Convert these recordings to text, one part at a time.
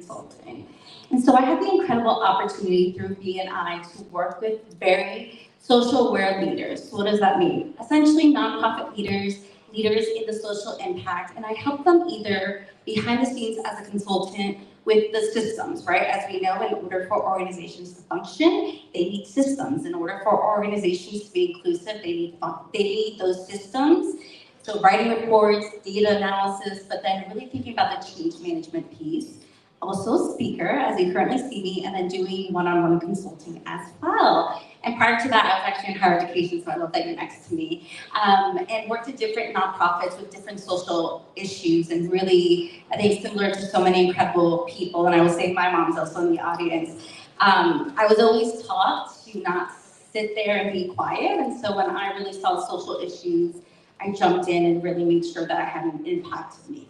consultant. And so I had the incredible opportunity through B&I to work with very social aware leaders. So what does that mean? Essentially nonprofit leaders, leaders in the social impact, and I help them either behind the scenes as a consultant with the systems, right? As we know, in order for organizations to function, they need systems. In order for organizations to be inclusive, they need those systems. So writing reports, data analysis, but then really thinking about the change management piece. Also speaker, as you currently see me, and then doing one-on-one consulting as well. And prior to that, I was actually in higher education, so I love that you're next to me. And worked at different nonprofits with different social issues, and really, I think similar to so many incredible people, and I would say my mom's also in the audience, I was always taught to not sit there and be quiet, and so when I really saw social issues, I jumped in and really made sure that I had an impact to me.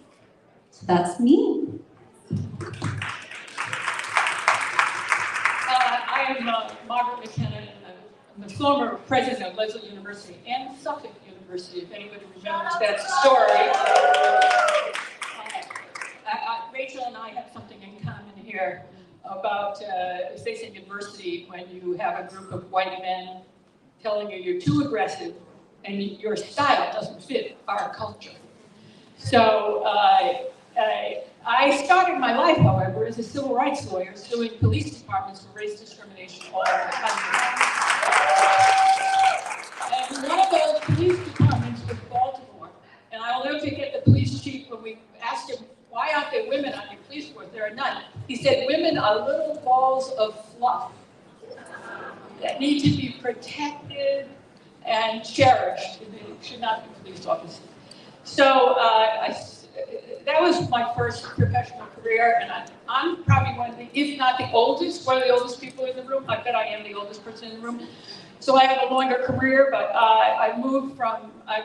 So that's me. I am Margaret McKenna, and I'm the former president of Lesley University and Suffolk University, if anybody remembers that story. Rachel and I have something in common here about facing adversity when you have a group of white men telling you you're too aggressive and your style doesn't fit our culture. So I started my life, however, as a civil rights lawyer, suing police departments for race discrimination all over the country. And one of those police departments was Baltimore. And I'll never forget the police chief when we asked him, why aren't there women on your police force? There are none. He said, women are little balls of fluff that need to be protected and cherished. They should not be police officers. So that was my first professional career, and I'm probably one of the, if not the oldest, one of the oldest people in the room. I bet I am the oldest person in the room. So I have a longer career, but I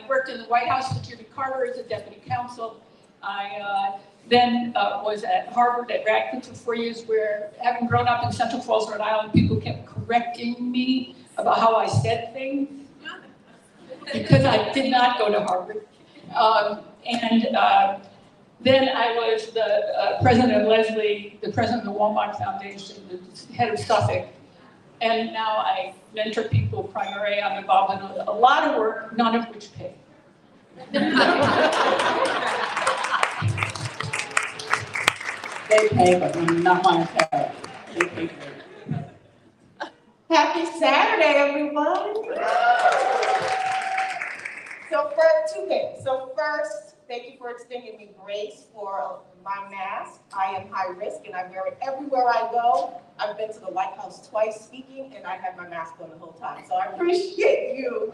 worked in the White House with Jimmy Carter as a deputy counsel. I then was at Harvard at Radcliffe for 4 years, where having grown up in Central Falls, Rhode Island, people kept correcting me about how I said things, because I did not go to Harvard. Then I was the president of Lesley, the president of the Walmart Foundation, the head of Suffolk, and now I mentor people primarily. I'm involved in a lot of work, none of which pay. They pay, but not monetary. They pay for it. Happy Saturday, everyone. So first, two things. So first, thank you for extending me grace for my mask. I am high risk and I wear it everywhere I go. I've been to the White House twice speaking and I had my mask on the whole time. So I appreciate you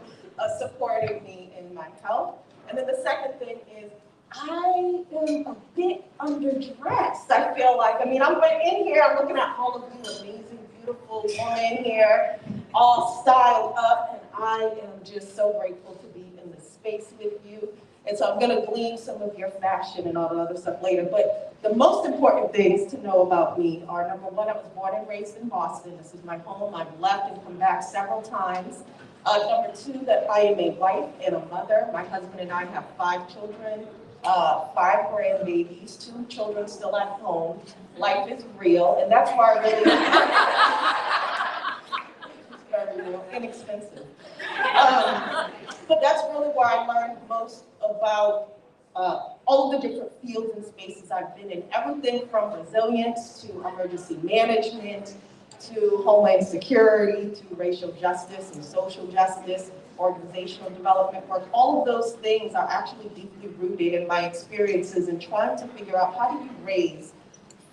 supporting me in my health. And then the second thing is, I am a bit underdressed. I feel like, I'm in here, I'm looking at all of you amazing, beautiful women here, all styled up, and I am just so grateful to be in this space with you. And so I'm going to glean some of your fashion and all the other stuff later. But the most important things to know about me are, number one, I was born and raised in Boston. This is my home. I've left and come back several times. Number two, that I am a wife and a mother. My husband and I have 5 children, 5 grandbabies, 2 children still at home. Life is real, and that's why I really, it's very real, inexpensive. But that's really where I learned most about all of the different fields and spaces I've been in. Everything from resilience to emergency management, to homeland security, to racial justice and social justice, organizational development work. All of those things are actually deeply rooted in my experiences in trying to figure out how do you raise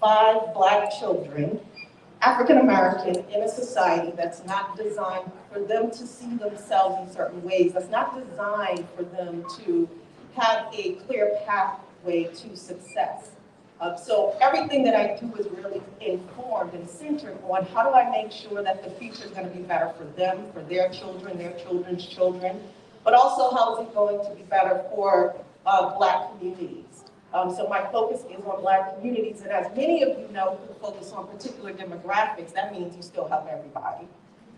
5 Black children, African American, in a society that's not designed for them to see themselves in certain ways, that's not designed for them to have a clear pathway to success. So everything that I do is really informed and centered on how do I make sure that the future is going to be better for them, for their children, their children's children, but also how is it going to be better for Black communities. So my focus is on Black communities, and as many of you know who focus on particular demographics, that means you still help everybody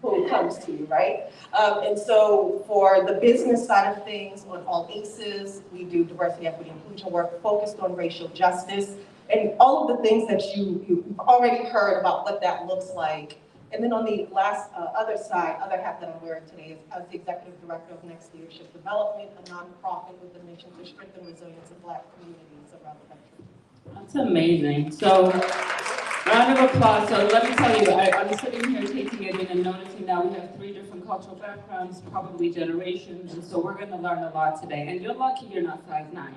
who comes to you, right? And so for the business side of things, on all ACEs, we do diversity, equity, inclusion work focused on racial justice. and all of the things that you've already heard about what that looks like. And then on the last other half that I'm wearing today is as the Executive Director of Next Leadership Development, a nonprofit with the mission to strengthen resilience of Black communities around the country. That's amazing. So, round of applause. So let me tell you, I'm sitting here taking it in and noticing now we have 3 different cultural backgrounds, probably generations, and so we're going to learn a lot today. And you're lucky you're not size 9.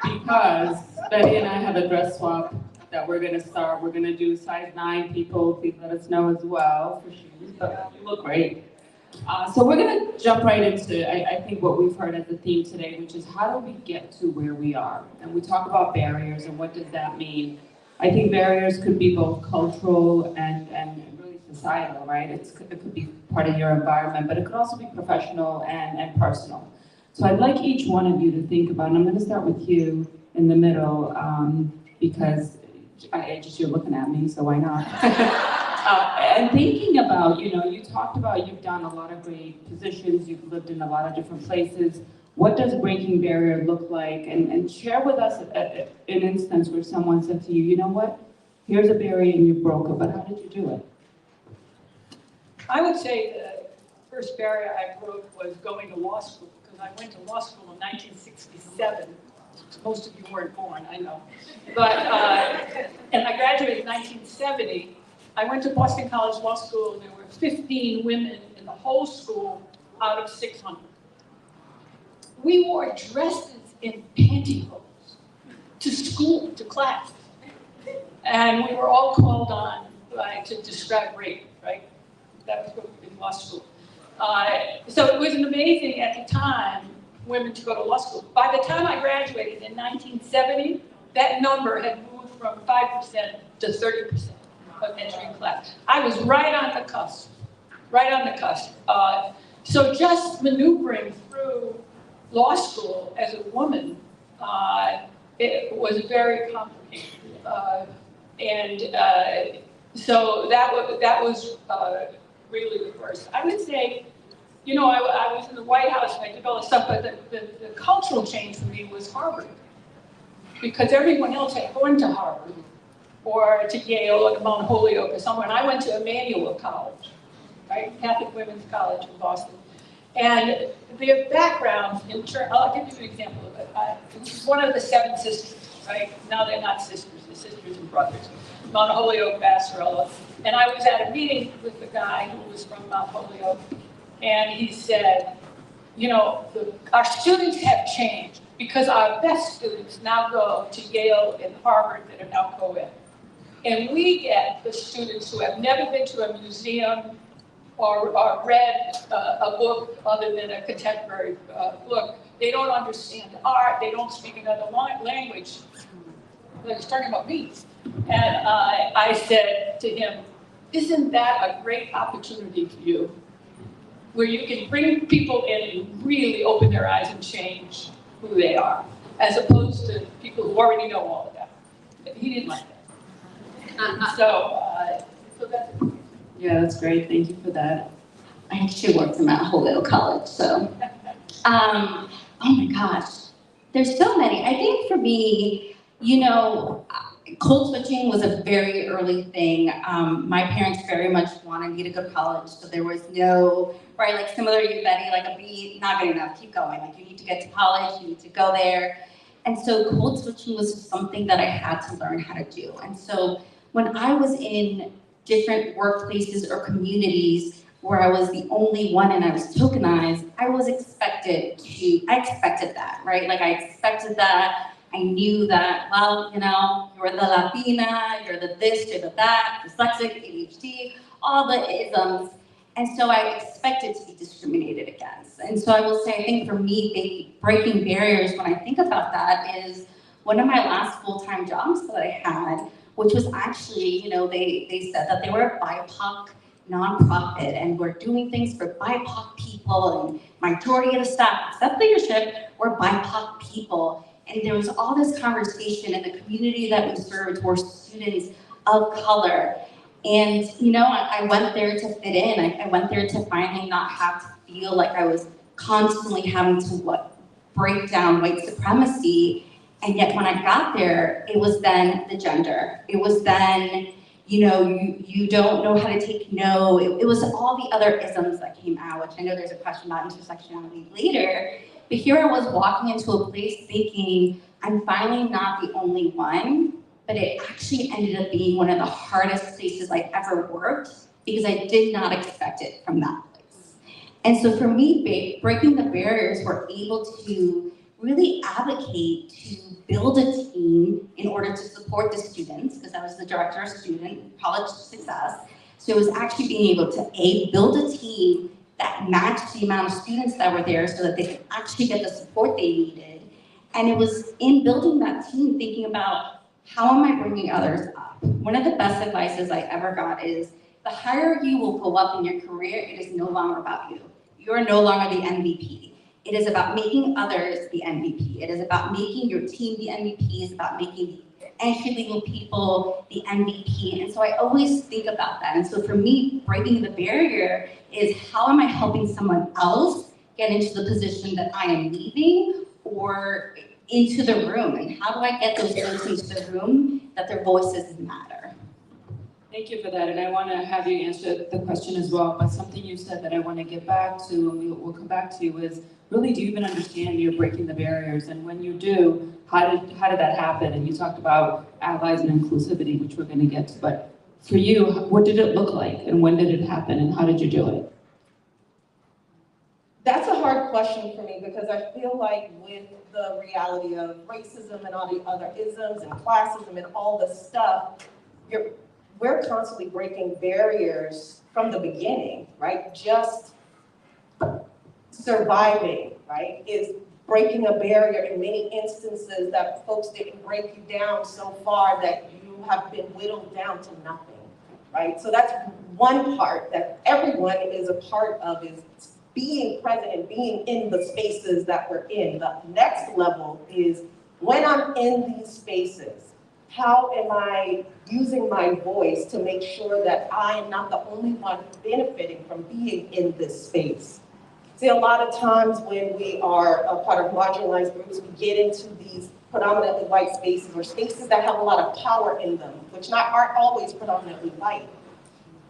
Because Betty and I have a dress swap that we're going to start. We're going to do size 9 people. Please let us know as well for shoes, but you look great. So we're going to jump right into, I think, what we've heard as a theme today, which is how do we get to where we are? And we talk about barriers and what does that mean? I think barriers could be both cultural and really societal, right? It could be part of your environment, but it could also be professional and personal. So I'd like each one of you to think about, and I'm going to start with you in the middle, because you're looking at me, so why not? And thinking about, you talked about you've done a lot of great positions, you've lived in a lot of different places. What does breaking barrier look like? And share with us an instance where someone said to you, you know what, here's a barrier and you broke it, but how did you do it? I would say the first barrier I broke was going to law school, because I went to law school in 1967. Most of you weren't born, I know. But, and I graduated in 1970. I went to Boston College Law School, and there were 15 women in the whole school out of 600. We wore dresses in pantyhose to school, to class. And we were all called on to describe rape, right? That was what we did in law school. So it was amazing at the time, women to go to law school. By the time I graduated in 1970, that number had moved from 5% to 30% of entering class. I was right on the cusp, right on the cusp. So just maneuvering through law school as a woman, it was very complicated. So that was really the first. I would say, I was in the White House and I did all this stuff, but the cultural change for me was Harvard. Because everyone else had gone to Harvard or to Yale or to Mount Holyoke or somewhere, and I went to Emmanuel College, right? Catholic Women's College in Boston. And their background, I'll give you an example of it. This is one of the 7 sisters, right? Now they're not sisters, they're sisters and brothers. Mount Holyoke, Vassarella. And I was at a meeting with the guy who was from Mount Holyoke, and he said, our students have changed because our best students now go to Yale and Harvard that are now co-ed. And we get the students who have never been to a museum or read a book other than a contemporary book. They don't understand art, they don't speak another language. He's talking about me. And I said to him, isn't that a great opportunity for you? Where you can bring people in and really open their eyes and change who they are, as opposed to people who already know all of that. He didn't like that. So that's it. Yeah, that's great. Thank you for that. I actually worked at Mount Holyoke College, so. Oh my gosh, there's so many. I think for me, code switching was a very early thing. My parents very much wanted me to go to college, so there was no, right, like similar to you, Betty, like a B, not good enough, keep going. Like you need to get to college, you need to go there. And so code switching was just something that I had to learn how to do. And so when I was in different workplaces or communities where I was the only one and I was tokenized, I expected that, right? Like I expected that. I knew that, well, you're the Latina, you're the this, you're the that, dyslexic, ADHD, all the isms. And so I expected to be discriminated against. And so I will say, I think for me, breaking barriers, when I think about that, is one of my last full-time jobs that I had, which was actually, they said that they were a BIPOC nonprofit and we're doing things for BIPOC people, and majority of the staff, except leadership, were BIPOC people. And there was all this conversation in the community that we served were students of color. And, I went there to fit in. I went there to finally not have to feel like I was constantly having to break down white supremacy. And yet when I got there, it was then the gender. It was then, you don't know how to take no. It was all the other isms that came out, which I know there's a question about intersectionality later. But here I was walking into a place thinking, I'm finally not the only one, but it actually ended up being one of the hardest places I ever worked because I did not expect it from that place. And so for me, breaking the barriers, we're able to really advocate to build a team in order to support the students, because I was the director of student college success. So it was actually being able to build a team that matched the amount of students that were there so that they could actually get the support they needed. And it was in building that team thinking about how am I bringing others up? One of the best advices I ever got is the higher you will go up in your career, it is no longer about you. You are no longer the MVP. It is about making others the MVP. It is about making your team the MVP. It's about making the entry-level people the MVP. And so I always think about that. And so for me, breaking the barrier is how am I helping someone else get into the position that I am leaving or into the room? And how do I get those folks into the room that their voices matter? Thank you for that, and I want to have you answer the question as well, but something you said that I want to get back to, and we'll come back to, is really, do you even understand you're breaking the barriers? And when you do, how did that happen? And you talked about allies and inclusivity, which we're going to get to, but for you, what did it look like, and when did it happen, and how did you do it? That's a hard question for me because I feel like with the reality of racism and all the other isms and classism and all the stuff, we're constantly breaking barriers from the beginning, right? Just surviving, right, is breaking a barrier in many instances that folks didn't break you down so far that you have been whittled down to nothing, right? So that's one part that everyone is a part of, is being present and being in the spaces that we're in. The next level is when I'm in these spaces, how am I using my voice to make sure that I am not the only one benefiting from being in this space? See, a lot of times when we are a part of marginalized groups, we get into these predominantly white spaces or spaces that have a lot of power in them, which aren't always predominantly white.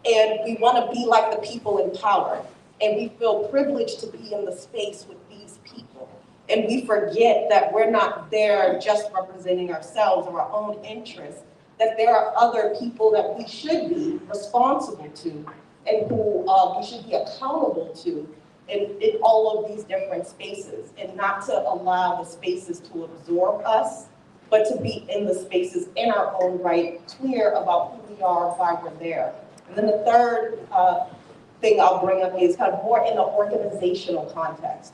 And we want to be like the people in power. And we feel privileged to be in the space with these people. And we forget that we're not there just representing ourselves or our own interests, that there are other people that we should be responsible to and who we should be accountable to in all of these different spaces, and not to allow the spaces to absorb us, but to be in the spaces in our own right, clear about who we are, why we're there. And then the third thing I'll bring up is kind of more in the organizational context.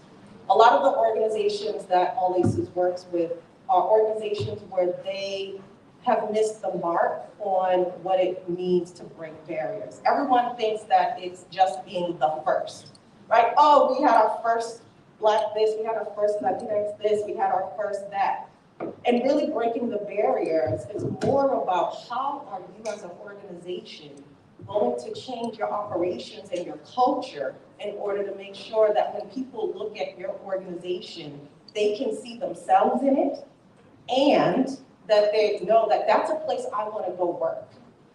A lot of the organizations that All Aces works with are organizations where they have missed the mark on what it means to break barriers. Everyone thinks that it's just being the first, right? Oh, we had our first Black this, we had our first Latinx this, we had our first that. And really breaking the barriers is more about how are you as an organization going to change your operations and your culture in order to make sure that when people look at your organization, they can see themselves in it, and that they know that that's a place I want to go work,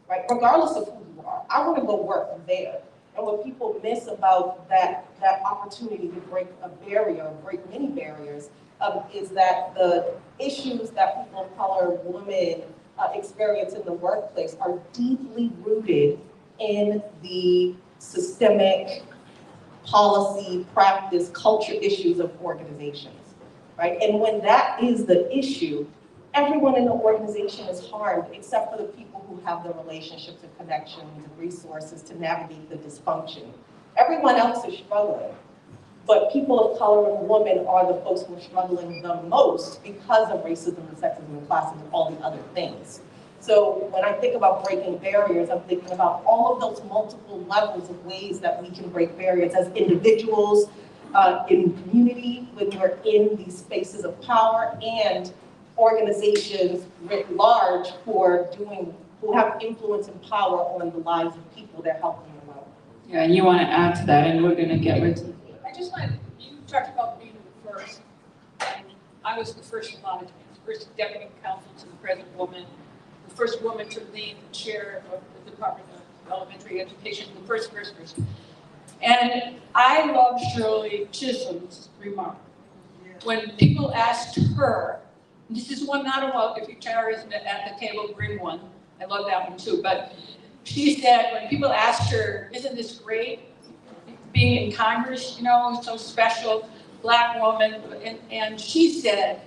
right? Regardless of who you are, I want to go work there. And what people miss about that opportunity to break a barrier, break many barriers, is that the issues that people of color, women experience in the workplace are deeply rooted in the systemic policy, practice, culture issues of organizations, right? And when that is the issue, everyone in the organization is harmed except for the people who have the relationships and connections and resources to navigate the dysfunction. Everyone else is struggling, but people of color and women are the folks who are struggling the most because of racism and sexism and classism and all the other things. So when I think about breaking barriers, I'm thinking about all of those multiple levels of ways that we can break barriers as individuals, in community, when we're in these spaces of power, and organizations writ large who have influence and power on the lives of people they're helping around. Yeah, and you want to add to that, and we're going to get into. I just want, you talked about being the first, and I was the first in a lot of things, first deputy counsel to the present woman, the first woman to lead the chair of the Department of Elementary Education, the first person. And I love Shirley Chisholm's remark. When people asked her, this is one not a well, if your chair isn't at the table, bring one. I love that one too. But she said, when people asked her, isn't this great, being in Congress, you know, so special, Black woman, and she said,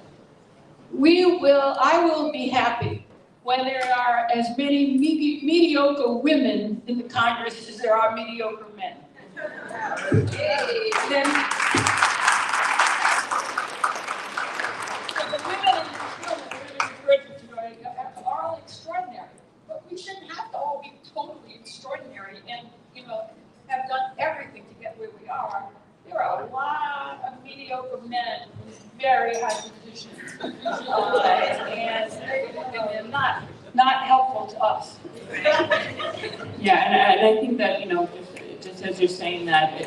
I will be happy when there are as many mediocre women in the Congress as there are mediocre men. Then, so the women in this room, the women you've heard today, are all extraordinary, but we shouldn't have to all be totally extraordinary and, you know, have done everything to get where we are. There are a lot of mediocre men in very high positions, and they're not helpful to us. Yeah, and I think that, you know, just as you're saying that,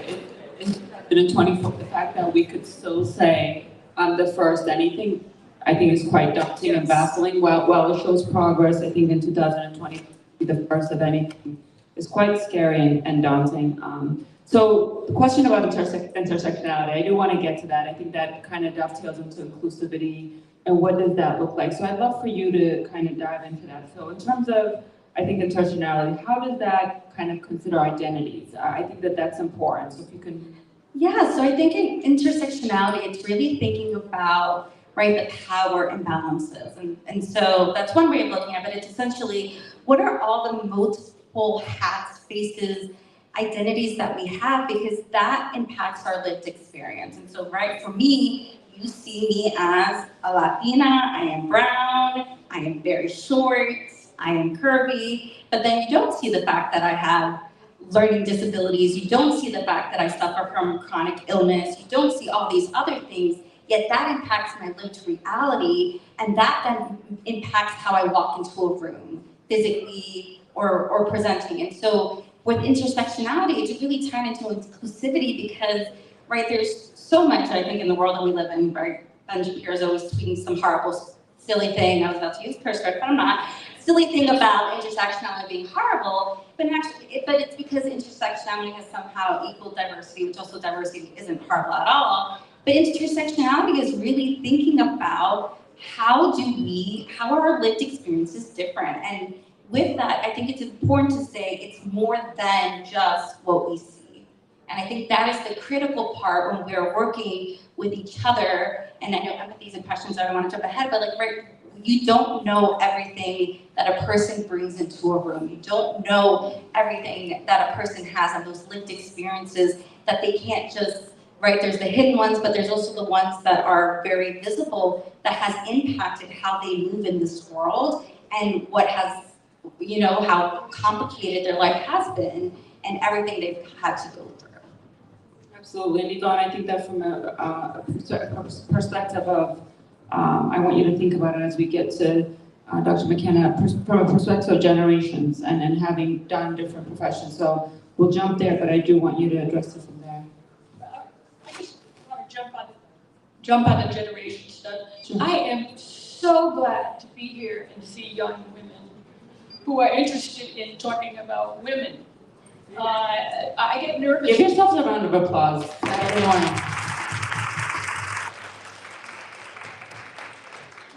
in the 24, the fact that we could still say I'm the first anything, I think is quite daunting and baffling. While it shows progress, I think in 2020, the first of anything is quite scary and daunting. So the question about intersectionality, I do want to get to that. I think that kind of dovetails into inclusivity and what does that look like. So I'd love for you to kind of dive into that. So in terms of, I think, intersectionality, how does that kind of consider identities? I think that that's important. So if you can. Yeah, so I think in intersectionality, it's really thinking about, right, the power imbalances. And so that's one way of looking at it. It's essentially, what are all the multiple hats, faces, identities that we have, because that impacts our lived experience. And so, right, for me, you see me as a Latina, I am brown, I am very short, I am curvy, but then you don't see the fact that I have learning disabilities, you don't see the fact that I suffer from chronic illness, you don't see all these other things, yet that impacts my lived reality, and that then impacts how I walk into a room, physically or presenting. And so with intersectionality, it's really tied into inclusivity because, right, there's so much, I think, in the world that we live in, right? Ben Shapiro is always tweeting some horrible, silly thing. I was about to use curse word, but I'm not. Silly thing about intersectionality being horrible, but it's because intersectionality has somehow equal diversity, which also diversity isn't horrible at all. But intersectionality is really thinking about how are our lived experiences different? And with that, I think it's important to say it's more than just what we see. And I think that is the critical part when we're working with each other. And I know empathy is impressions, so I don't want to jump ahead, but like, right, you don't know everything that a person brings into a room. You don't know everything that a person has and those lived experiences that they can't just, right, there's the hidden ones, but there's also the ones that are very visible that has impacted how they move in this world and what has, you know, how complicated their life has been and everything they've had to go through. Absolutely, and Yvonne, I think that from a perspective of, I want you to think about it as we get to Dr. McKenna, from a perspective of generations and having done different professions. So we'll jump there, but I do want you to address this from there. I just want to jump on the generation stuff. Sure. I am so glad to be here and see young women who are interested in talking about women. I get nervous. Give yourself a round of applause, everyone.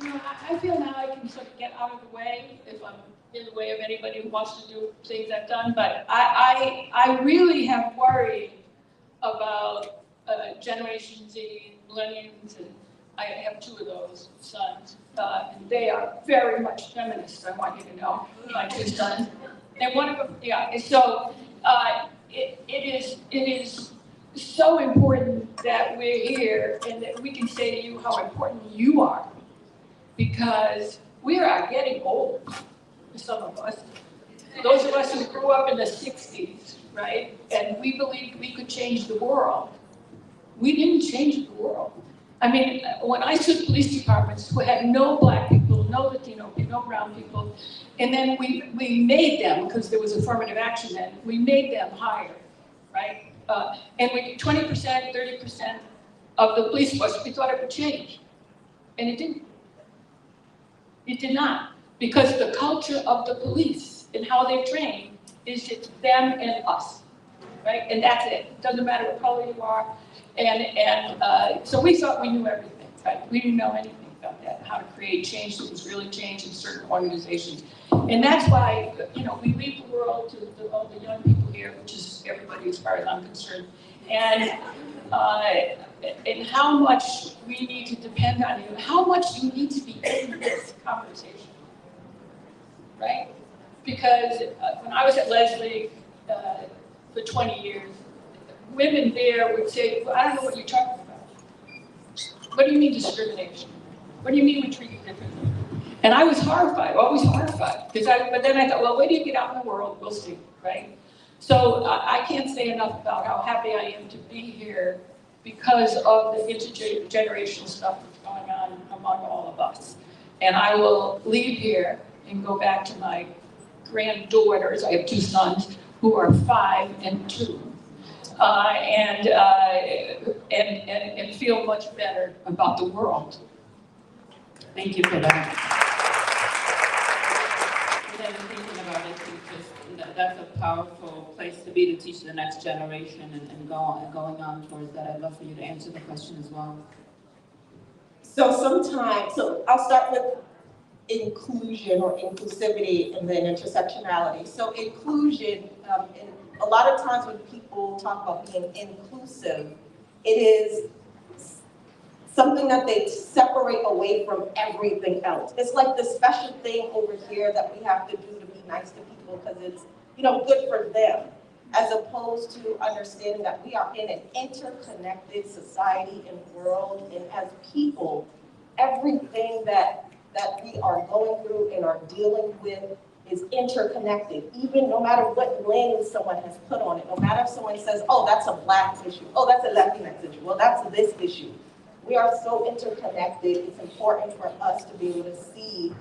You know, I feel now I can sort of get out of the way if I'm in the way of anybody who wants to do things I've done, but I really have worried about Generation Z, millennials, and I have two of those sons, and they are very much feminists, I want you to know, my two sons. And one of them, yeah, and so it is so important that we're here and that we can say to you how important you are, because we are getting old, some of us. Those of us who grew up in the 60s, right, and we believed we could change the world. We didn't change the world. I mean, when I stood police departments who had no Black people, no Latino people, no brown people, and then we made them, because there was affirmative action then, we made them higher, right? And we 20%, 30% of the police force, we thought it would change, and it didn't. It did not, because the culture of the police and how they train is just them and us, right? And that's it. It doesn't matter what color you are. So we thought we knew everything, right? We didn't know anything about that, how to create change that was really change in certain organizations. And that's why, we leave the world to all the young people here, which is everybody as far as I'm concerned. And how much we need to depend on you, how much you need to be in this conversation, right? Because when I was at Leslie for 20 years, women there would say, well, I don't know what you're talking about. What do you mean discrimination? What do you mean we treat you differently? And I was horrified, always horrified. But then I thought, well, wait till you get out in the world, we'll see, right? So I can't say enough about how happy I am to be here because of the intergenerational stuff that's going on among all of us. And I will leave here and go back to my granddaughters. I have 2 sons who are 5 and 2. And feel much better about the world. Thank you for that. And thinking about it, that's a powerful place to be, to teach the next generation and going on towards that. I'd love for you to answer the question as well. So I'll start with inclusion or inclusivity and then intersectionality. So inclusion, and a lot of times when people talk about being inclusive, it is something that they separate away from everything else. It's like the special thing over here that we have to do to be nice to people because it's, good for them, as opposed to understanding that we are in an interconnected society and world, and as people, everything that we are going through and are dealing with is interconnected, even no matter what lens someone has put on it, no matter if someone says, oh, that's a Black issue, oh, that's a Latinx issue, well, that's this issue. We are so interconnected. It's important for us to be able to see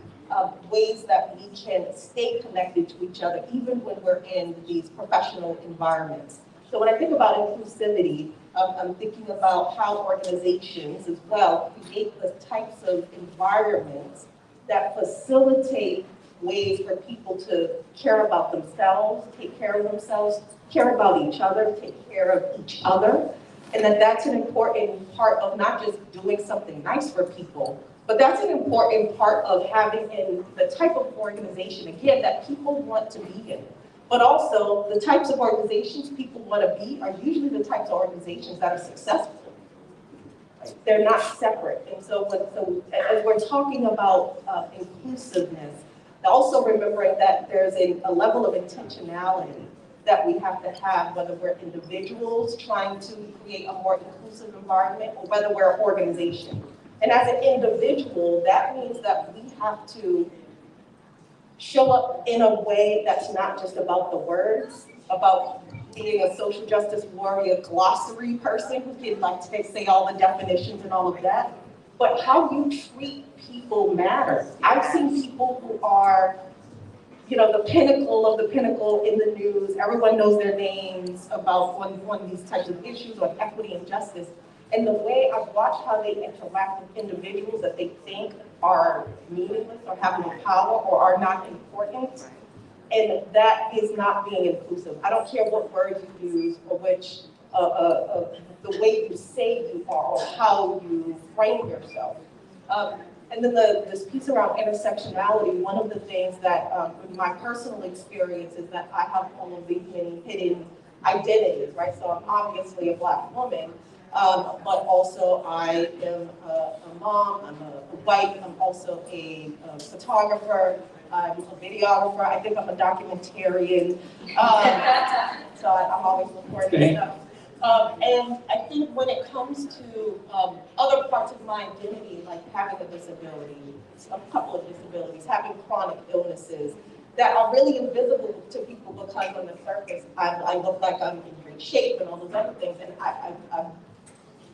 ways that we can stay connected to each other, even when we're in these professional environments. So when I think about inclusivity, I'm thinking about how organizations as well create the types of environments that facilitate ways for people to care about themselves, take care of themselves, care about each other, take care of each other. And that's an important part of not just doing something nice for people, but that's an important part of having in the type of organization, again, that people want to be in. But also, the types of organizations people want to be are usually the types of organizations that are successful. They're not separate. And so as we're talking about inclusiveness, also remembering that there's a level of intentionality that we have to have, whether we're individuals trying to create a more inclusive environment or whether we're an organization. And as an individual, that means that we have to show up in a way that's not just about the words, about being a social justice warrior glossary person who can say all the definitions and all of that, but how you treat people matters. I've seen people who are the pinnacle of the pinnacle in the news. Everyone knows their names about on these types of issues on equity and justice. And the way I've watched how they interact with individuals that they think are meaningless or have no power or are not important, and that is not being inclusive. I don't care what words you use or which, the way you say you are or how you frame yourself. And then this piece around intersectionality, one of the things that in my personal experience is that I have all of these many hidden identities, right? So I'm obviously a Black woman, but also I am a mom, I'm a wife, I'm also a photographer, I'm a videographer, I think I'm a documentarian, so I'm always recording stuff. And I think when it comes to other parts of my identity, like having a disability, a couple of disabilities, having chronic illnesses that are really invisible to people because on the surface, I look like I'm in great shape and all those other things. And I'm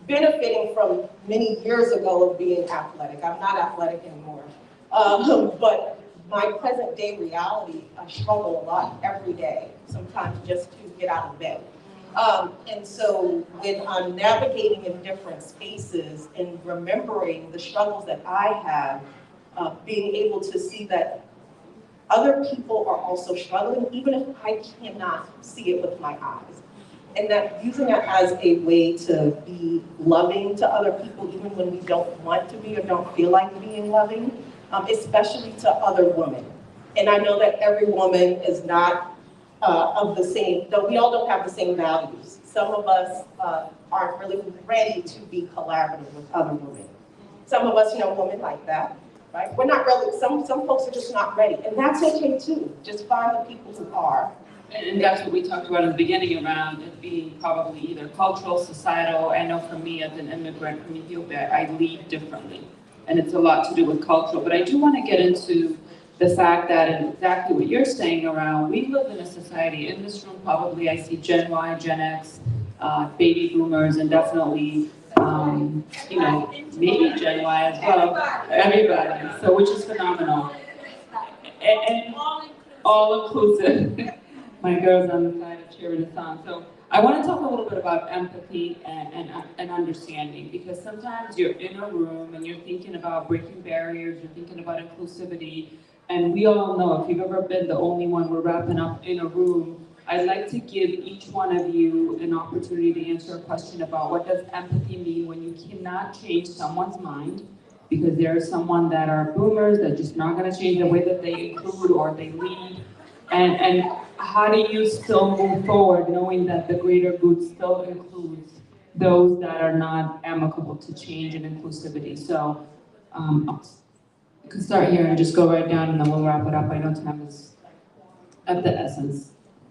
benefiting from many years ago of being athletic. I'm not athletic anymore. But my present day reality, I struggle a lot every day, sometimes just to get out of bed. And so when I'm navigating in different spaces and remembering the struggles that I have, being able to see that other people are also struggling, even if I cannot see it with my eyes. And that using it as a way to be loving to other people, even when we don't want to be or don't feel like being loving, especially to other women. And I know that every woman is not of the same, though we all don't have the same values. Some of us aren't really ready to be collaborative with other women. Some of us, women like that, right? We're not really, some folks are just not ready. And that's okay too. Just find the people who are. And that's what we talked about in the beginning around it being probably either cultural, societal. I know for me as an immigrant from Ethiopia, I lead differently. And it's a lot to do with cultural. But I do want to get into the fact that, and exactly what you're saying around, we live in a society, in this room probably I see Gen Y, Gen X, baby boomers, and definitely, maybe Gen Y as well, everybody, so which is phenomenal. And all inclusive. My girls on the side of cheering us on. So I want to talk a little bit about empathy and understanding, because sometimes you're in a room and you're thinking about breaking barriers, you're thinking about inclusivity, and we all know if you've ever been the only one we're wrapping up in a room, I'd like to give each one of you an opportunity to answer a question about what does empathy mean when you cannot change someone's mind, because there are someone that are boomers that just not going to change the way that they include or they lead. And how do you still move forward knowing that the greater good still includes those that are not amicable to change and inclusivity? So you can start here and just go right down and then we'll wrap it up. I know time is of the essence.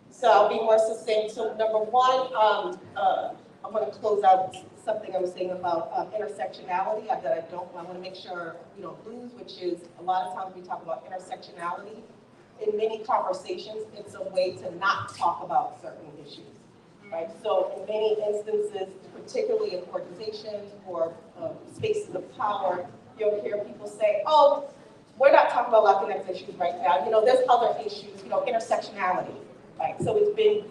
So I'll be more succinct. So number one, I want to close out something I was saying about intersectionality. I want to make sure we don't lose, which is a lot of times we talk about intersectionality. In many conversations, it's a way to not talk about certain issues, right? So in many instances, particularly in organizations or spaces of power, you'll hear people say, oh, we're not talking about Latinx issues right now. There's other issues, intersectionality, right? So it's been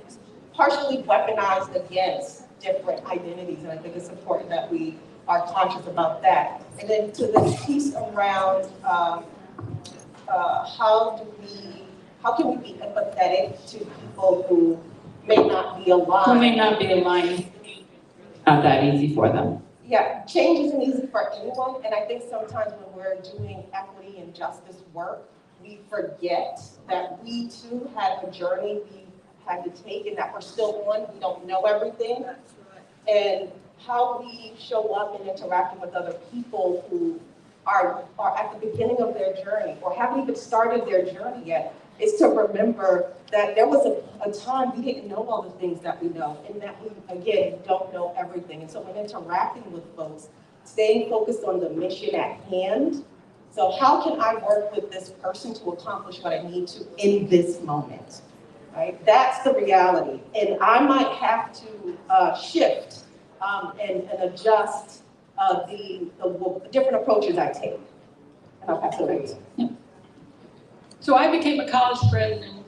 partially weaponized against different identities, and I think it's important that we are conscious about that. And then to this piece around how can we be empathetic to people who may not be aligned? Who may not be aligned, not that easy for them. Yeah, change isn't easy for anyone, and I think sometimes when we're doing equity and justice work, we forget that we too had a journey we had to take and that we're still on. We don't know everything. And how we show up and interacting with other people who are at the beginning of their journey or haven't even started their journey yet is to remember that there was a time we didn't know all the things that we know, and that we, again, don't know everything. And so when interacting with folks, staying focused on the mission at hand. So how can I work with this person to accomplish what I need to in this moment, right? That's the reality. And I might have to shift and adjust the different approaches I take. And I'll pass it over to you. So I became a college president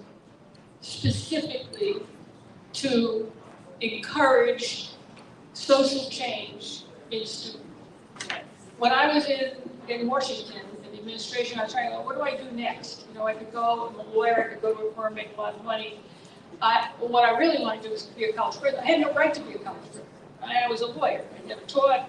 specifically to encourage social change in students. When I was in Washington, in the administration, I was trying to go, what do I do next? I could go, I'm a lawyer, I could go to a firm, make a lot of money. What I really wanted to do was to be a college president. I had no right to be a college president. I was a lawyer. I never taught.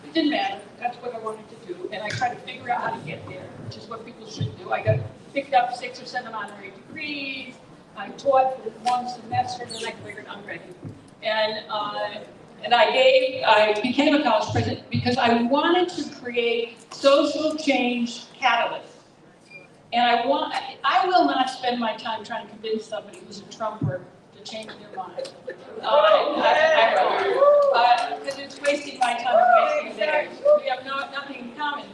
It didn't matter. That's what I wanted to do. And I tried to figure out how to get there, which is what people should do. I got picked up 6 or 7 honorary degrees. I taught for 1 semester, and then I figured I'm ready. And I became a college president because I wanted to create social change catalysts. And I will not spend my time trying to convince somebody who's a Trumper to change their mind. Because it's wasting my time and wasting theirs. We have nothing in common.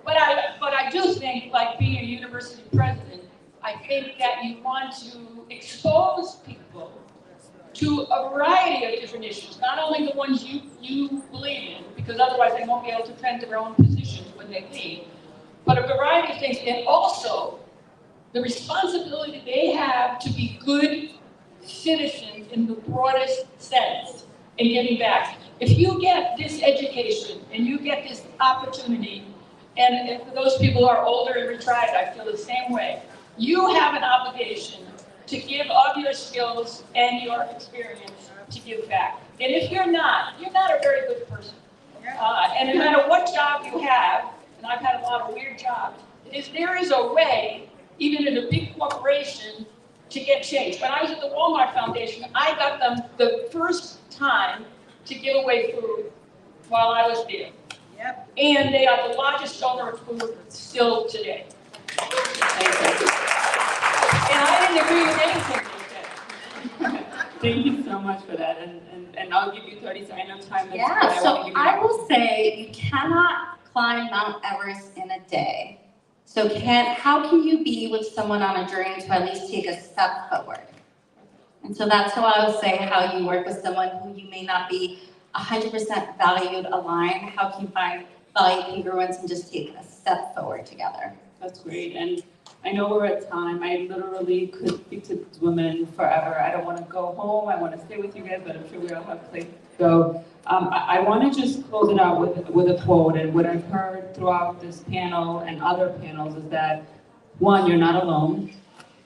But I do think, like being a university president, I think that you want to expose people to a variety of different issues, not only the ones you believe in, because otherwise they won't be able to defend their own positions when they leave, but a variety of things, and also the responsibility they have to be good citizens in the broadest sense in giving back. If you get this education and you get this opportunity and for those people who are older and retired, I feel the same way. You have an obligation to give of your skills and your experience to give back. And if you're not a very good person. And no matter what job you have, and I've had a lot of weird jobs, there is a way, even in a big corporation, to get change. When I was at the Walmart Foundation, I got them the first time to give away food while I was there. Yep. And they are the largest donor of food still today. And I didn't agree with anything they said. Thank you so much for that, and I'll give you 30 seconds. I know time is Yeah, so I will say you cannot climb Mount Everest in a day. So how can you be with someone on a journey to at least take a step forward? And so that's how I would say how you work with someone who you may not be 100% valued aligned. How can you find value congruence and just take a step forward together? That's great, and I know we're at time. I literally could speak to these women forever. I don't want to go home. I want to stay with you guys, but I'm sure we all have places to go. I want to just close it out with a quote, and what I've heard throughout this panel and other panels is that, one, you're not alone,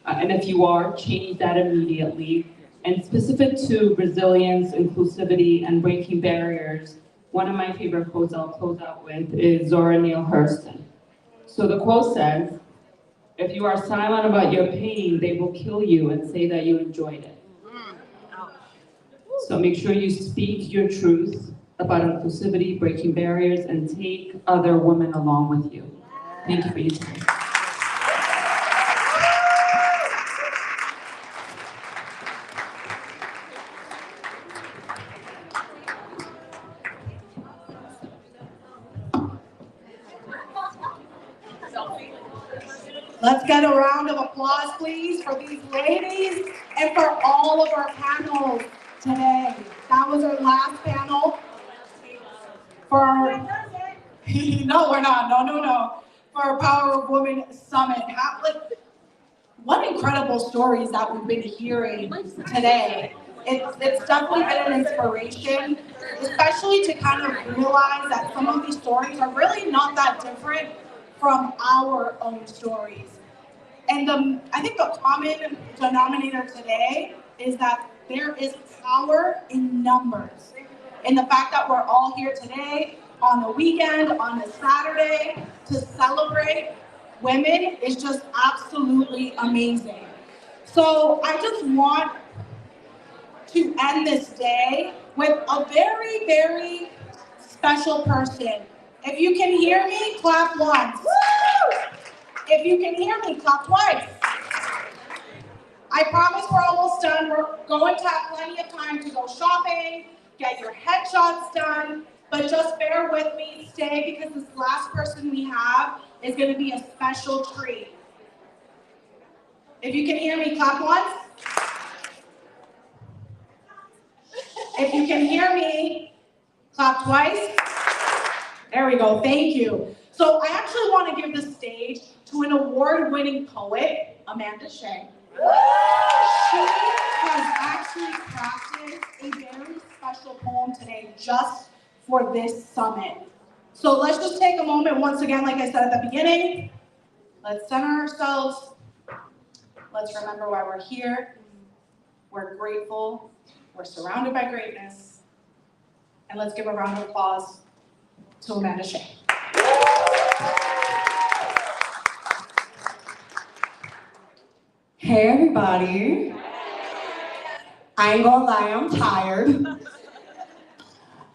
and if you are, change that immediately. And specific to resilience, inclusivity, and breaking barriers, one of my favorite quotes I'll close out with is Zora Neale Hurston. So the quote says, "If you are silent about your pain, they will kill you and say that you enjoyed it." So make sure you speak your truth about inclusivity, breaking barriers, and take other women along with you. Thank you for your time. Let's get a round of applause, please, for these ladies and for all of our panels today. That was our last panel for, no, we're not, no. For our Power of Women Summit. What incredible stories that we've been hearing today. It's definitely been an inspiration, especially to kind of realize that some of these stories are really not that different from our own stories. And I think the common denominator today is that there is power in numbers. In the fact that we're all here today on the weekend, on a Saturday, to celebrate women is just absolutely amazing. So I just want to end this day with a very, very special person. If you can hear me, clap once. Woo! If you can hear me, clap twice. I promise we're almost done. We're going to have plenty of time to go shopping, get your headshots done, but just bear with me, stay, because this last person we have is going to be a special treat. If you can hear me, clap once. If you can hear me, clap twice. There we go, thank you. So I actually want to give the stage to an award-winning poet, Amanda Shea. She has actually crafted a very special poem today just for this summit. So let's just take a moment once again, like I said at the beginning. Let's center ourselves. Let's remember why we're here. We're grateful. We're surrounded by greatness. And let's give a round of applause to Amanda Shea. Hey everybody. I ain't gonna lie, I'm tired.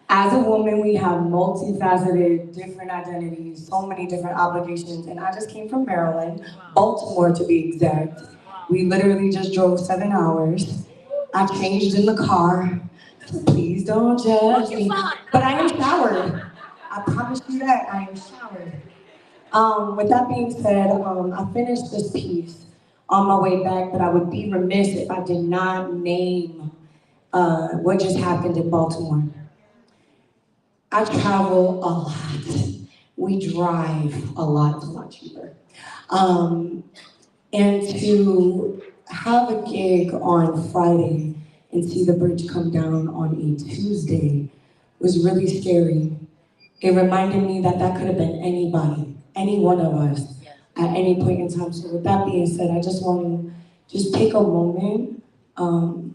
As a woman, we have multifaceted, different identities, so many different obligations, and I just came from Maryland, Baltimore to be exact. We literally just drove 7 hours. I changed in the car. Please don't judge me. But I am showered. I promise you that, I am showered. With that being said, I finished this piece on my way back, but I would be remiss if I did not name what just happened in Baltimore. I travel a lot. We drive a lot, it's a lot cheaper. And to have a gig on Friday and see the bridge come down on a Tuesday was really scary. It reminded me that that could have been anybody. any one of us at any point in time. So with that being said, I just want to just take a moment of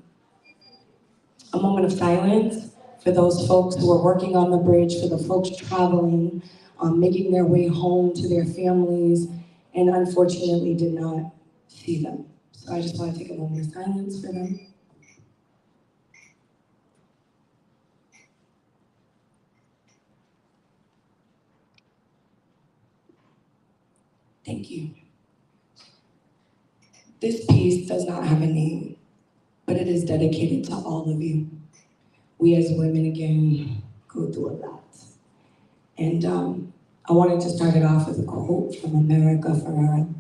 silence for those folks who are working on the bridge, for the folks traveling, making their way home to their families, and unfortunately did not see them. So I just want to take a moment of silence for them. Thank you. This piece does not have a name, but it is dedicated to all of you. We as women, again, go through a lot. And I wanted to start it off with a quote from America Ferrera,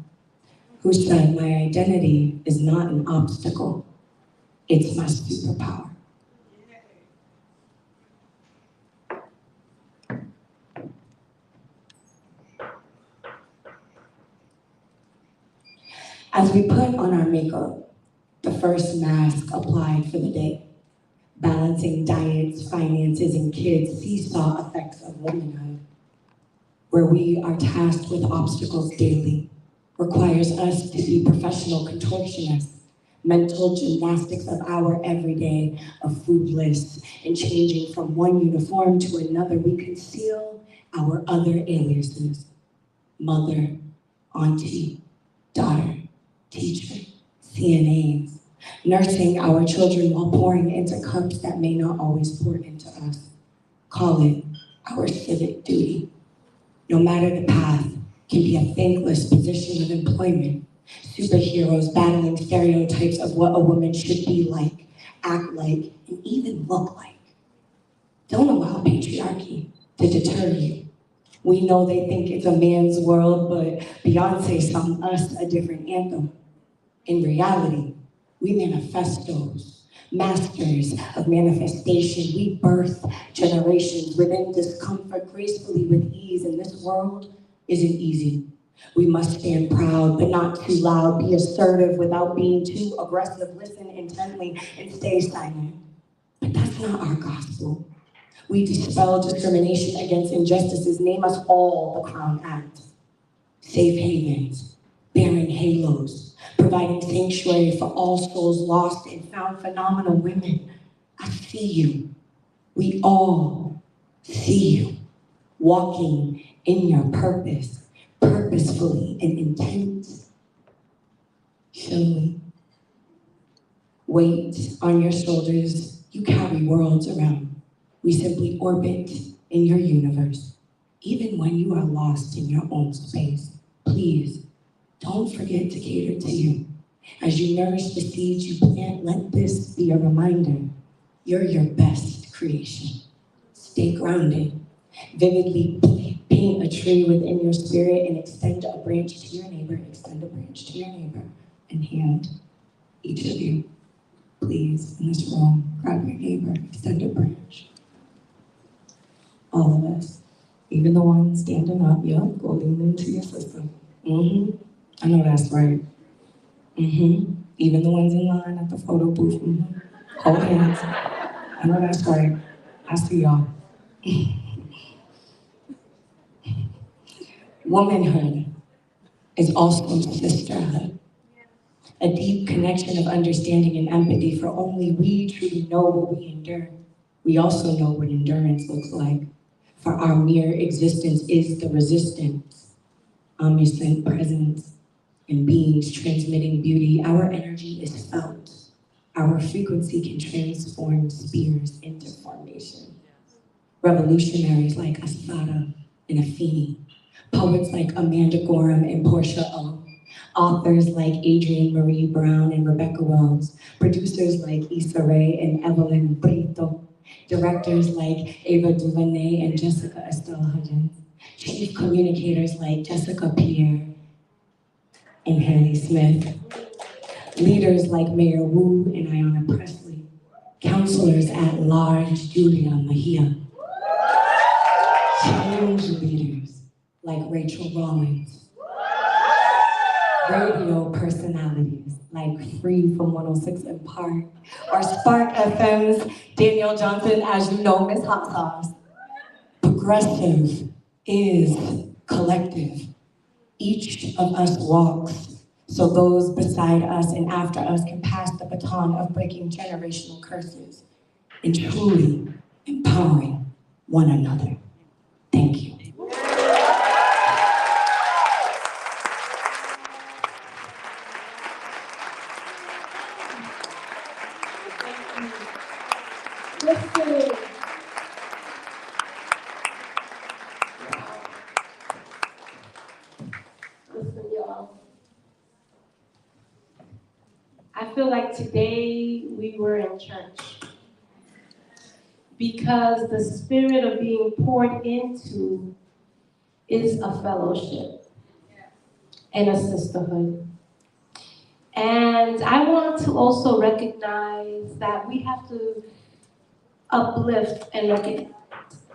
who said, "My identity is not an obstacle, it's my superpower." As we put on our makeup, the first mask applied for the day, balancing diets, finances, and kids' seesaw effects of womanhood, where we are tasked with obstacles daily, requires us to be professional contortionists, mental gymnastics of our everyday, of food lists, and changing from one uniform to another, we conceal our other aliases: mother, auntie, daughter, teacher, CNAs, nursing our children while pouring into cups that may not always pour into us. Call it our civic duty. No matter the path, can be a thankless position of employment. Superheroes battling stereotypes of what a woman should be like, act like, and even look like. Don't allow patriarchy to deter you. We know they think it's a man's world, but Beyonce sung us a different anthem. In reality, we manifestos, masters of manifestation. We birth generations within discomfort gracefully with ease, and this world isn't easy. We must stand proud, but not too loud, be assertive without being too aggressive, listen intently, and stay silent. But that's not our gospel. We dispel discrimination against injustices, name us all the Crown Act. Safe havens, bearing halos, providing sanctuary for all souls lost and found. Phenomenal women, I see you. We all see you, walking in your purpose, purposefully and intentionally. Weight on your shoulders, you carry worlds around. We simply orbit in your universe. Even when you are lost in your own space, please don't forget to cater to you. As you nourish the seeds you plant, let this be a reminder. You're your best creation. Stay grounded. Vividly paint a tree within your spirit and extend a branch to your neighbor. Extend a branch to your neighbor and hand each of you, please, in this room, grab your neighbor, extend a branch. All of us, even the ones standing up, go lean into your system. I know that's right. Even the ones in line at the photo booth. Hold hands. I know that's right. I see y'all. Womanhood is also sisterhood. A deep connection of understanding and empathy, for only we truly know what we endure. We also know what endurance looks like. For our mere existence is the resistance, omniscient presence, and beings transmitting beauty. Our energy is felt. Our frequency can transform spears into formation. Revolutionaries like Asada and Afeni, poets like Amanda Gorham and Portia O, authors like Adrienne Marie Brown and Rebecca Wells, producers like Issa Rae and Evelyn Brito, directors like Ava DuVernay and Jessica Estelle Hudgens, chief communicators like Jessica Pierre and Haley Smith, leaders like Mayor Wu and Ayanna Presley, counselors at large Julia Mejia, change leaders like Rachel Rollins, radio personalities like Free from 106 in Park, or Spark FM's Daniel Johnson, as you know, Miss Hot Sauce. Progressive is collective. Each of us walks so those beside us and after us can pass the baton of breaking generational curses and truly empowering one another. Thank you. Listen. Listen, y'all. I feel like today we were in church because the spirit of being poured into is a fellowship and a sisterhood. And I want to also recognize that we have to uplift and look at,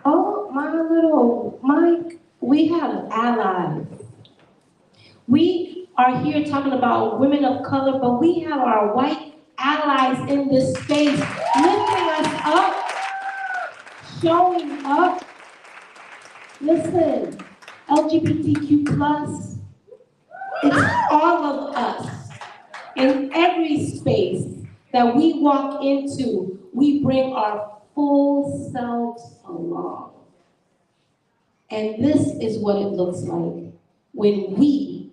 oh, my little Mike, we have allies. We are here talking about women of color, but we have our white allies in this space lifting us up, showing up. Listen, LGBTQ+, it's all of us. In every space that we walk into, we bring our full selves along. And this is what it looks like when we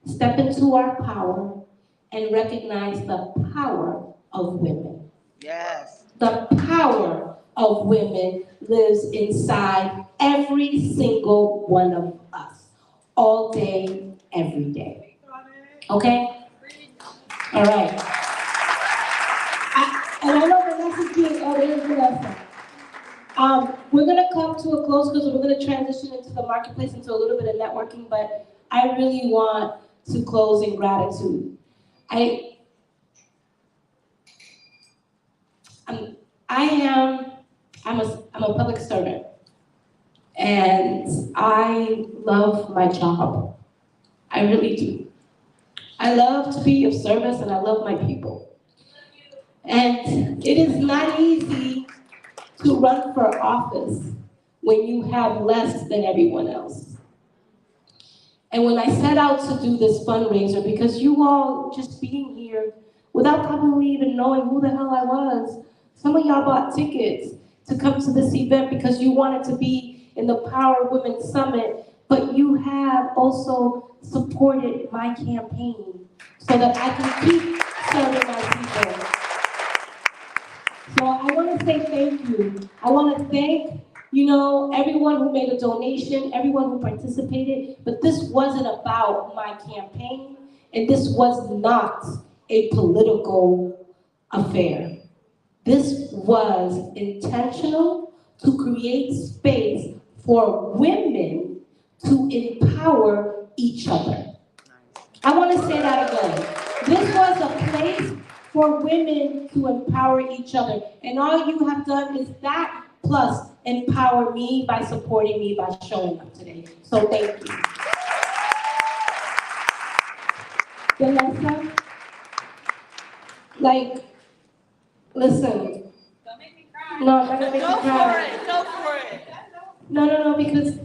step into our power and recognize the power of women. Yes. The power of women lives inside every single one of us, all day, every day. Okay? All right. And I know Vanessa's being, oh, there's Vanessa. We're gonna come to a close because we're gonna transition into the marketplace, into a little bit of networking, but I really want to close in gratitude. I'm a public servant, and I love my job. I really do. I love to be of service, and I love my people. And it is not easy to run for office when you have less than everyone else. And when I set out to do this fundraiser, because you all just being here, without probably even knowing who the hell I was, some of y'all bought tickets to come to this event because you wanted to be in the Power of Women Summit, but you have also supported my campaign so that I can keep serving my people. So I want to say thank you. I want to thank, everyone who made a donation, everyone who participated, but this wasn't about my campaign, and this was not a political affair. This was intentional to create space for women to empower each other. I want to say that again. This was a place for women to empower each other. And all you have done is that plus empower me by supporting me by showing up today. So thank you. Vanessa, listen. Don't make me cry. No, I'm not gonna make you cry. Go for it. No, because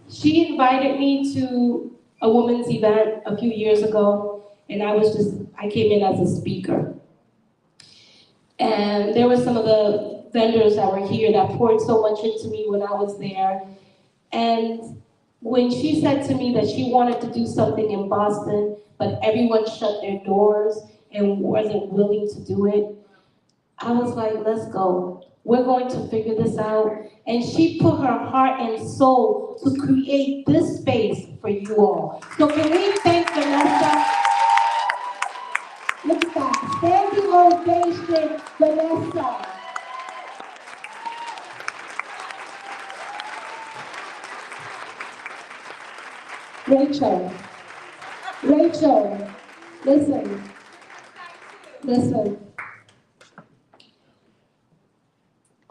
she invited me to a women's event a few years ago, and I came in as a speaker. And there were some of the vendors that were here that poured so much into me when I was there. And when she said to me that she wanted to do something in Boston, but everyone shut their doors and wasn't willing to do it, I was like, let's go. We're going to figure this out. And she put her heart and soul to create this space for you all. So can we thank Vanessa? Look at that. Standing ovation, Vanessa. Rachel, listen.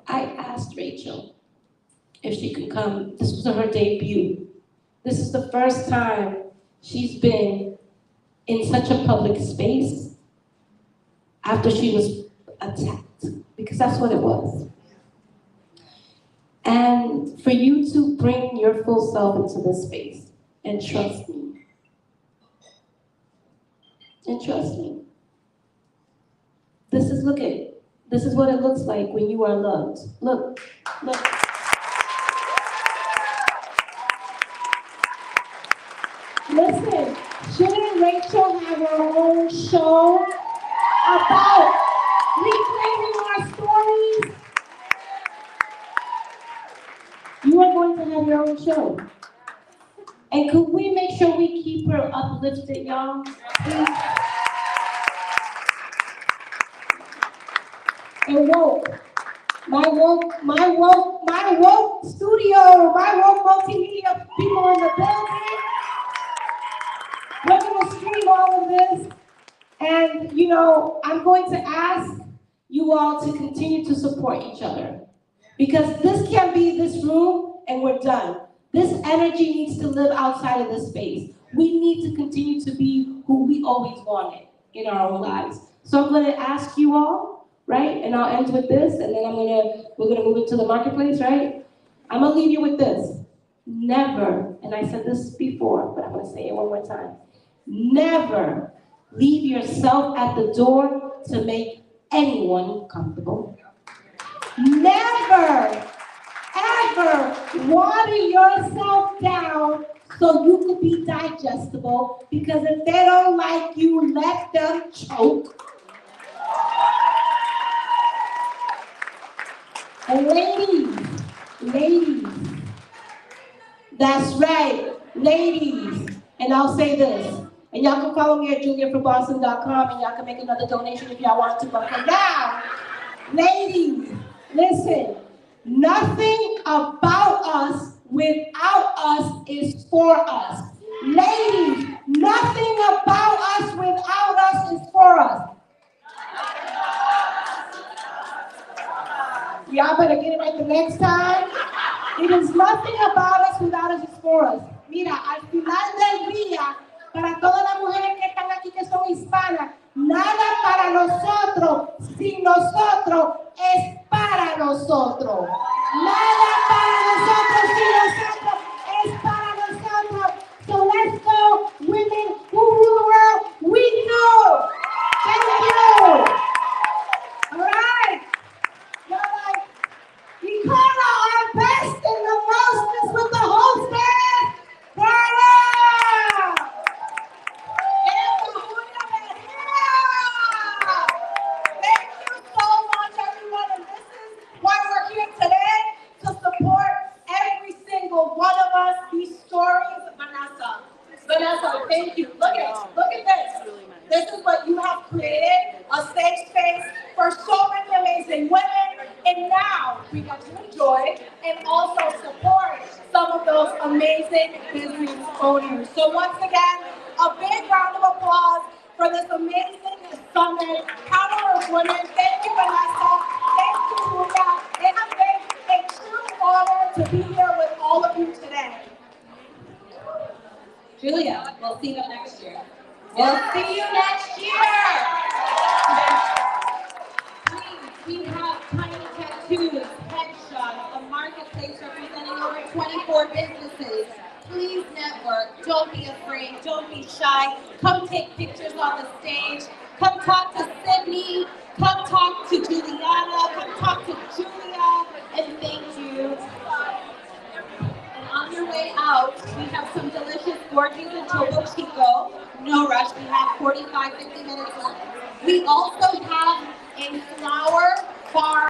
I asked Rachel if she could come. This was her debut. This is the first time she's been in such a public space after she was attacked, because that's what it was. and for you to bring your full self into this space. And trust me. And trust me. This is what it looks like when you are loved. Look. Listen, shouldn't Rachel have her own show about reclaiming our stories? You are going to have your own show. And could we make sure we keep her uplifted, y'all? Please. And woke. My woke studio, my woke multimedia people in the building. We're gonna stream all of this. And I'm going to ask you all to continue to support each other. Because this can't be this room and we're done. This energy needs to live outside of this space. We need to continue to be who we always wanted in our own lives. So I'm gonna ask you all, right? And I'll end with this, and then we're gonna move into the marketplace, right? I'm gonna leave you with this. Never, and I said this before, but I'm gonna say it one more time. Never leave yourself at the door to make anyone comfortable. Never, ever water yourself down so you could be digestible, because if they don't like you, let them choke. And ladies, that's right, ladies. And I'll say this, and y'all can follow me at juliafromboston.com, and y'all can make another donation if y'all want to, but for now, ladies, listen, nothing about us without us is for us. Ladies, nothing about us without us is for us. Y'all better get it right the next time. It is nothing about us without us is for us. Mira, al final del día, para todas las mujeres que están aquí que son hispanas, nada para nosotros sin nosotros es para nosotros. Nada para nosotros sin nosotros es para nosotros. So let's go, women who rule the world. We do. Thank you. All right. You're like, we call our best and the mostest with the hostess. Carla! Thank you so much, everyone. And this is why we're here today, to support every single one of us. These stories, Vanessa, thank you. Look at this. This is what you have created, a safe space for so many amazing women. And now we get to enjoy and also support some of those amazing business owners. So once again, a big round of applause for this amazing summit, Power of Women. Thank you, Vanessa. Thank you, Julia. It has been a true honor to be here with all of you today. Julia, we'll see you next year. We'll see you next year. Please, we have tiny tattoos, headshots, a marketplace representing over 24 businesses. Please network. Don't be afraid. Don't be shy. Come take pictures on the stage. Come talk to Sydney. Come talk to Juliana. Come talk to Julia. And thank you. And on your way out, we have some delicious gorgies and Topo Chico. No rush. We have 45, 50 minutes left. We also have a